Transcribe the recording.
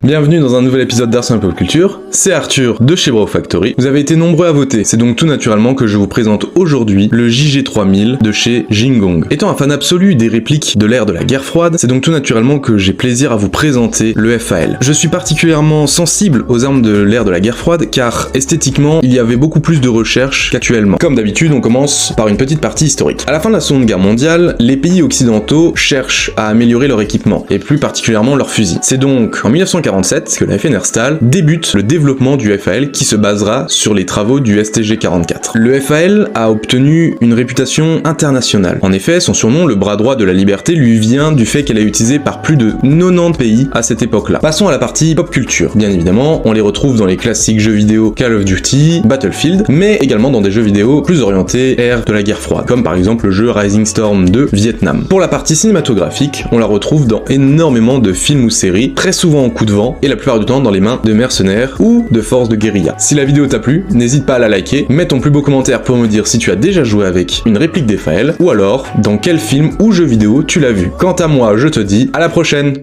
Bienvenue dans un nouvel épisode d'Ars Pop Culture, c'est Arthur de chez Brawl Factory. Vous avez été nombreux à voter, c'est donc tout naturellement que je vous présente aujourd'hui le JG3000 de chez Jingong. Étant un fan absolu des répliques de l'ère de la guerre froide, c'est donc tout naturellement que j'ai plaisir à vous présenter le FAL. Je suis particulièrement sensible aux armes de l'ère de la guerre froide car esthétiquement il y avait beaucoup plus de recherches qu'actuellement. Comme d'habitude on commence par une petite partie historique. À la fin de la Seconde Guerre mondiale, les pays occidentaux cherchent à améliorer leur équipement, et plus particulièrement leurs fusils. C'est donc en 1947 que la FNR Stahl débute le développement du FAL qui se basera sur les travaux du STG-44. Le FAL a obtenu une réputation internationale. En effet, son surnom, le bras droit de la liberté, lui vient du fait qu'elle est utilisée par plus de 90 pays à cette époque-là. Passons à la partie pop culture. Bien évidemment, on les retrouve dans les classiques jeux vidéo Call of Duty, Battlefield, mais également dans des jeux vidéo plus orientés ère de la guerre froide, comme par exemple le jeu Rising Storm 2 Vietnam. Pour la partie cinématographique, on la retrouve dans énormément de films ou séries, très souvent en coup de vent, et la plupart du temps dans les mains de mercenaires ou de forces de guérilla. Si la vidéo t'a plu, n'hésite pas à la liker, mets ton plus beau commentaire pour me dire si tu as déjà joué avec une réplique des FAL, ou alors dans quel film ou jeu vidéo tu l'as vu. Quant à moi, je te dis à la prochaine.